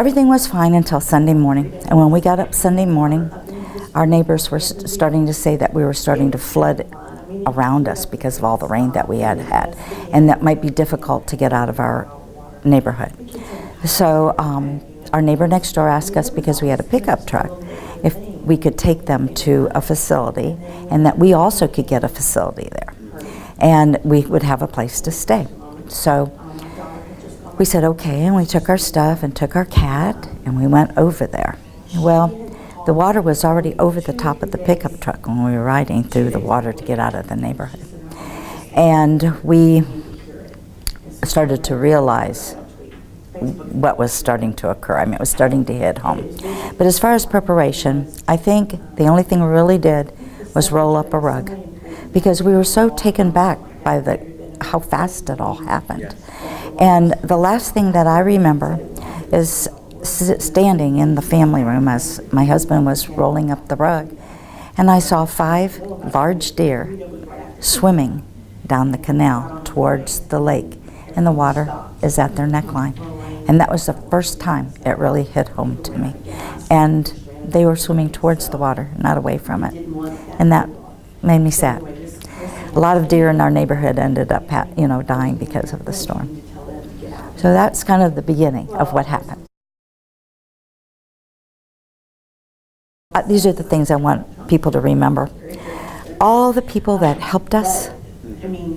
Everything was fine until Sunday morning. And when we got up Sunday morning, our neighbors were starting to say that we were starting to flood around us because of all the rain that we had had, and that might be difficult to get out of our neighborhood. So our neighbor next door asked us, because we had a pickup truck, if we could take them to a facility, and that we also could get a facility there, and we would have a place to stay. So we said okay, and we took our stuff and took our cat, and we went over there. Well, the water was already over the top of the pickup truck when we were riding through the water to get out of the neighborhood. And we started to realize what was starting to occur. I mean, it was starting to hit home. But as far as preparation, I think the only thing we really did was roll up a rug, because we were so taken back by how fast it all happened. And the last thing that I remember is standing in the family room as my husband was rolling up the rug, and I saw 5 large deer swimming down the canal towards the lake, and the water is at their neckline. And that was the first time it really hit home to me. And they were swimming towards the water, not away from it. And that made me sad. A lot of deer in our neighborhood ended up dying because of the storm. So that's kind of the beginning of what happened. These are the things I want people to remember. All the people that helped us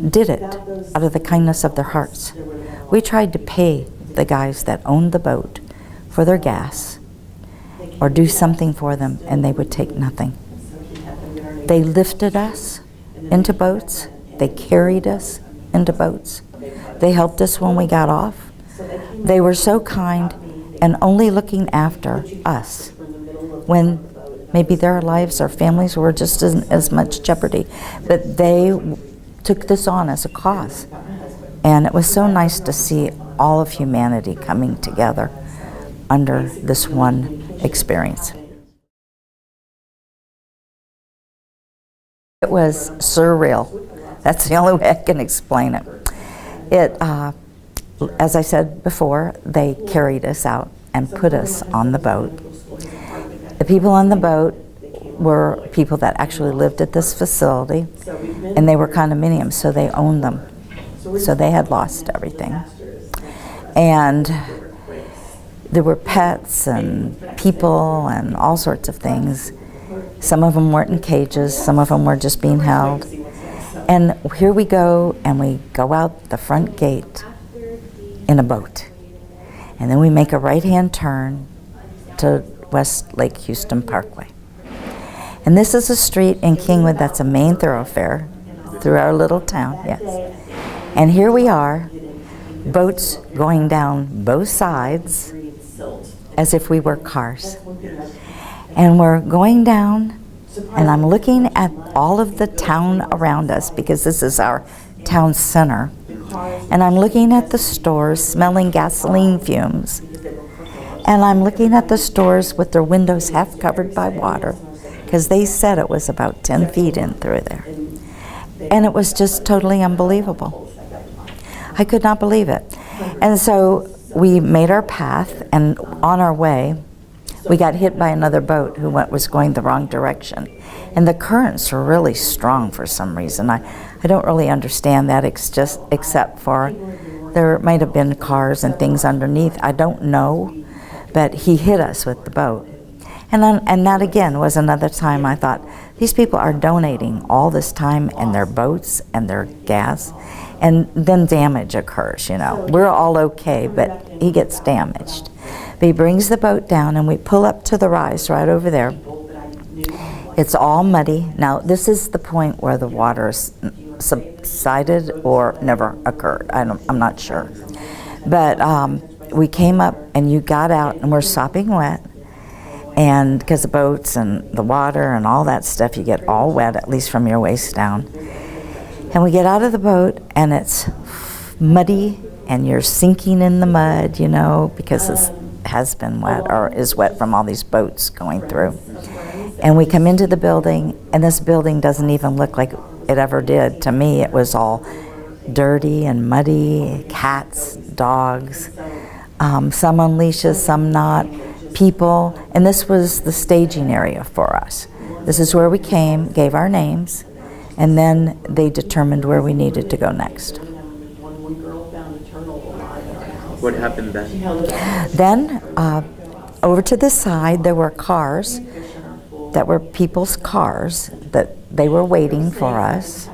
did it out of the kindness of their hearts. We tried to pay the guys that owned the boat for their gas or do something for them, and they would take nothing. They lifted us into boats. They carried us into boats. They helped us when we got off. They were so kind and only looking after us when maybe their lives or families were just as much jeopardy. But they took this on as a cause. And it was so nice to see all of humanity coming together under this one experience. It was surreal. That's the only way I can explain it. As I said before, they carried us out and put us on the boat. The people on the boat were people that actually lived at this facility, and they were condominiums, so they owned them. So they had lost everything. And there were pets and people and all sorts of things. Some of them weren't in cages, some of them were just being held. And here we go, and we go out the front gate in a boat. And then we make a right-hand turn to West Lake Houston Parkway. And this is a street in Kingwood that's a main thoroughfare through our little town, yes. And here we are, boats going down both sides as if we were cars. And we're going down, and I'm looking at all of the town around us, because this is our town center. And I'm looking at the stores smelling gasoline fumes. And I'm looking at the stores with their windows half covered by water, because they said it was about 10 feet in through there. And it was just totally unbelievable. I could not believe it. And so we made our path, and on our way, we got hit by another boat who was going the wrong direction. And the currents were really strong for some reason. I don't really understand that, except for there might have been cars and things underneath. I don't know. But he hit us with the boat. And that again was another time I thought, these people are donating all this time and their boats and their gas, and then damage occurs, We're all okay, but he gets damaged. But he brings the boat down, and we pull up to the rise right over there. It's all muddy. Now, this is the point where the water subsided or never occurred. I'm not sure. But we came up, and you got out, and we're sopping wet. And because the boats and the water and all that stuff, you get all wet, at least from your waist down. And we get out of the boat, and it's muddy, and you're sinking in the mud, because it has been wet, or is wet from all these boats going through. And we come into the building, and this building doesn't even look like it ever did. To me, it was all dirty and muddy, cats, dogs. some on leashes, some not, people, and this was the staging area for us. This is where we came, gave our names, and then they determined where we needed to go next. What happened then? Then, over to the side, there were cars that were people's cars that they were waiting for us,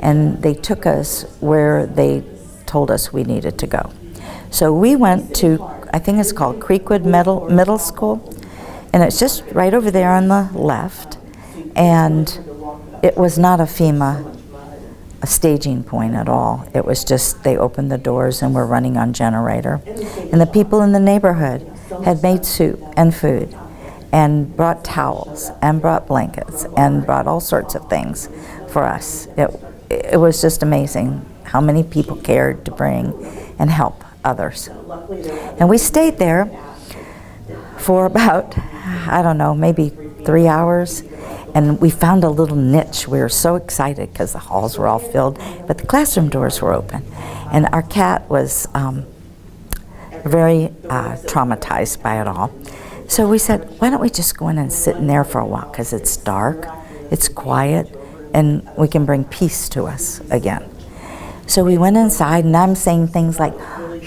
and they took us where they told us we needed to go. So we went to, I think it's called Kingwood Middle School, and it's just right over there on the left, and it was not a staging point at all. It was just they opened the doors and were running on generator. And the people in the neighborhood had made soup and food and brought towels and brought blankets and brought all sorts of things for us. It was just amazing how many people cared to bring and help others. And we stayed there for about, I don't know, maybe 3 hours. And we found a little niche. We were so excited because the halls were all filled, but the classroom doors were open. And our cat was very traumatized by it all. So we said, why don't we just go in and sit in there for a while, because it's dark, it's quiet, and we can bring peace to us again. So we went inside, and I'm saying things like,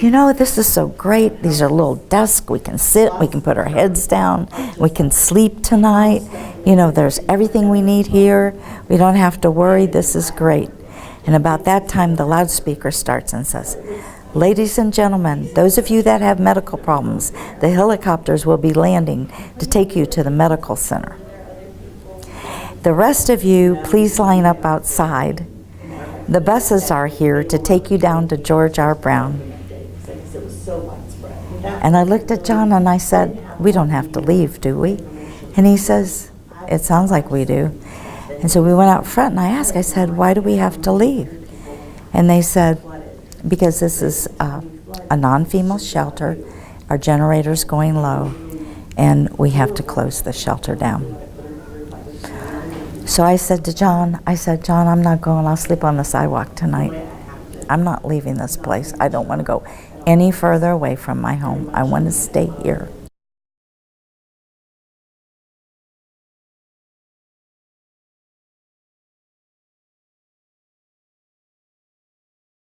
you know, this is so great. These are little desks. We can sit, we can put our heads down, we can sleep tonight. You know, there's everything we need here. We don't have to worry. This is great. And about that time, the loudspeaker starts and says, ladies and gentlemen, those of you that have medical problems, the helicopters will be landing to take you to the medical center. The rest of you, please line up outside. The buses are here to take you down to George R. Brown. And I looked at John and I said, we don't have to leave, do we? And he says, it sounds like we do. And so we went out front and I asked, I said, why do we have to leave? And they said, because this is a non-female shelter, our generator's going low, and we have to close the shelter down. So I said to John, John, I'm not going, I'll sleep on the sidewalk tonight. I'm not leaving this place. I don't want to go any further away from my home. I want to stay here.